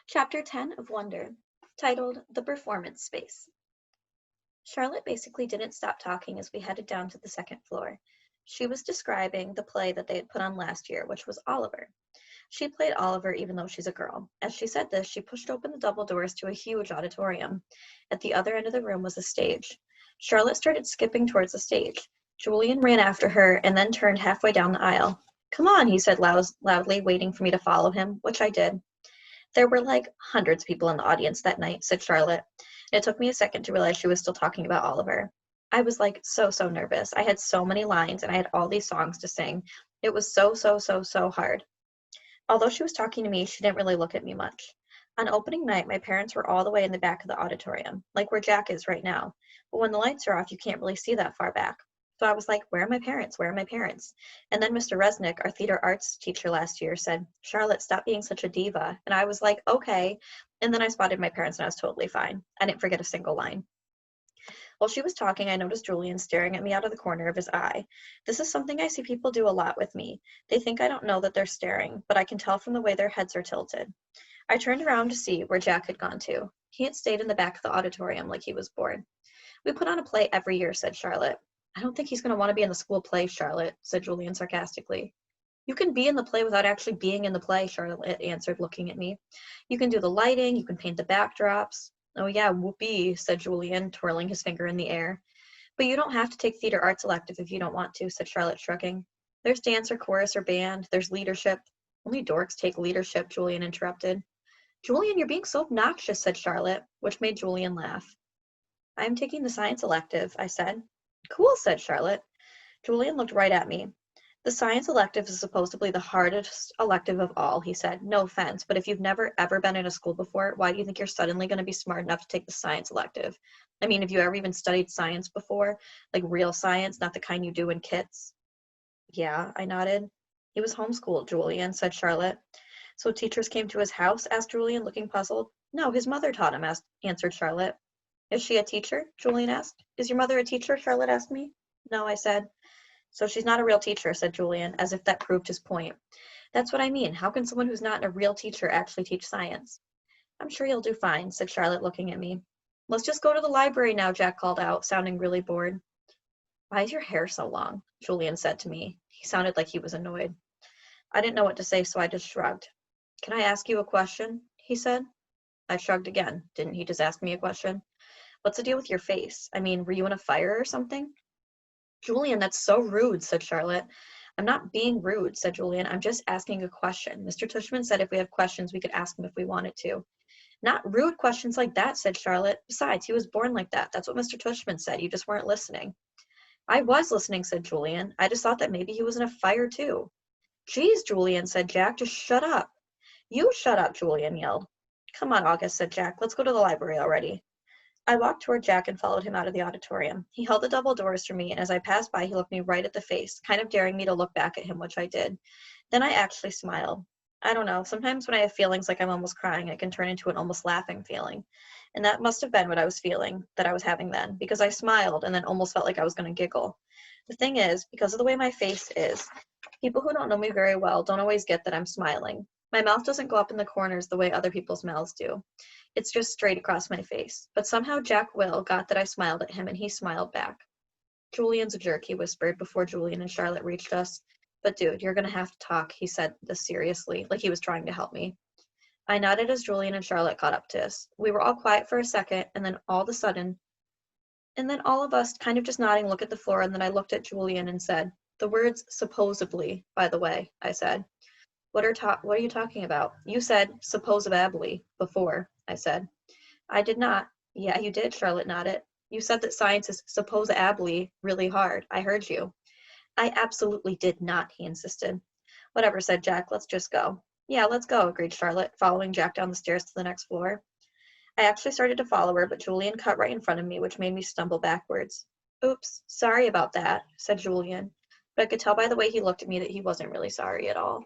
Chapter 10 of Wonder, titled The Performance Space. Charlotte basically didn't stop talking as we headed down to the second floor. She was describing the play that they had put on last year, which was Oliver. She played Oliver even though she's a girl. As she said this, she pushed open the double doors to a huge auditorium. At the other end of the room was a stage. Charlotte started skipping towards the stage. Julian ran after her and then turned halfway down the aisle. "Come on," he said loudly, waiting for me to follow him, which I did. There were like hundreds of people in the audience that night, said Charlotte. It took me a second to realize she was still talking about Oliver. I was like so nervous. I had so many lines and I had all these songs to sing. It was so hard. Although she was talking to me, she didn't really look at me much. On opening night, my parents were all the way in the back of the auditorium, like where Jack is right now. But when the lights are off, you can't really see that far back. So I was like, where are my parents? Where are my parents? And then Mr. Resnick, our theater arts teacher last year, said, "Charlotte, stop being such a diva." And I was like, okay. And then I spotted my parents and I was totally fine. I didn't forget a single line. While she was talking, I noticed Julian staring at me out of the corner of his eye. This is something I see people do a lot with me. They think I don't know that they're staring, but I can tell from the way their heads are tilted. I turned around to see where Jack had gone to. He had stayed in the back of the auditorium like he was bored. "We put on a play every year," said Charlotte. "I don't think he's going to want to be in the school play, Charlotte," said Julian sarcastically. "You can be in the play without actually being in the play," Charlotte answered, looking at me. "You can do the lighting, you can paint the backdrops." "Oh yeah, whoopee," said Julian, twirling his finger in the air. "But you don't have to take theater arts elective if you don't want to," said Charlotte, shrugging. "There's dance or chorus or band, there's leadership." "Only dorks take leadership," Julian interrupted. "Julian, you're being so obnoxious," said Charlotte, which made Julian laugh. "I'm taking the science elective," I said. "Cool," said Charlotte. Julian looked right at me. "The science elective is supposedly the hardest elective of all," he said. "No offense, but if you've never ever been in a school before, why do you think you're suddenly going to be smart enough to take the science elective? I mean, have you ever even studied science before? Like real science, not the kind you do in kits?" "Yeah," I nodded. "He was homeschooled, Julian," said Charlotte. "So teachers came to his house?" asked Julian, looking puzzled. "No, his mother taught him," answered Charlotte. "Is she a teacher?" Julian asked. "Is your mother a teacher?" Charlotte asked me. "No," I said. "So she's not a real teacher," said Julian, as if that proved his point. "That's what I mean. How can someone who's not a real teacher actually teach science?" "I'm sure you'll do fine," said Charlotte, looking at me. "Let's just go to the library now," Jack called out, sounding really bored. "Why is your hair so long?" Julian said to me. He sounded like he was annoyed. I didn't know what to say, so I just shrugged. "Can I ask you a question?" he said. I shrugged again. Didn't he just ask me a question? "What's the deal with your face? I mean, were you in a fire or something?" "Julian, that's so rude," said Charlotte. "I'm not being rude," said Julian. "I'm just asking a question. Mr. Tushman said if we have questions, we could ask him if we wanted to." "Not rude questions like that," said Charlotte. "Besides, he was born like that. That's what Mr. Tushman said. You just weren't listening." "I was listening," said Julian. "I just thought that maybe he was in a fire too." "Geez, Julian," said Jack, "just shut up." "You shut up," Julian yelled. "Come on, August," said Jack. "Let's go to the library already." I walked toward Jack and followed him out of the auditorium. He held the double doors for me, and as I passed by, he looked me right at the face, kind of daring me to look back at him, which I did. Then I actually smiled. I don't know, sometimes when I have feelings like I'm almost crying, it can turn into an almost laughing feeling. And that must have been what I was feeling, that I was having then, because I smiled and then almost felt like I was going to giggle. The thing is, because of the way my face is, people who don't know me very well don't always get that I'm smiling. My mouth doesn't go up in the corners the way other people's mouths do. It's just straight across my face. But somehow Jack Will got that I smiled at him, and he smiled back. "Julian's a jerk," he whispered before Julian and Charlotte reached us. "But dude, you're gonna have to talk," he said this seriously, like he was trying to help me. I nodded as Julian and Charlotte caught up to us. We were all quiet for a second, and then all of us kind of just nodding, look at the floor, and then I looked at Julian and said, "The words supposedly, by the way," I said. What are you talking about?" "You said supposably before," I said. "I did not." "Yeah, you did," Charlotte nodded. "You said that science is supposably really hard. I heard you." "I absolutely did not," he insisted. "Whatever," said Jack. "Let's just go." "Yeah, let's go," agreed Charlotte, following Jack down the stairs to the next floor. I actually started to follow her, but Julian cut right in front of me, which made me stumble backwards. "Oops, sorry about that," said Julian, but I could tell by the way he looked at me that he wasn't really sorry at all.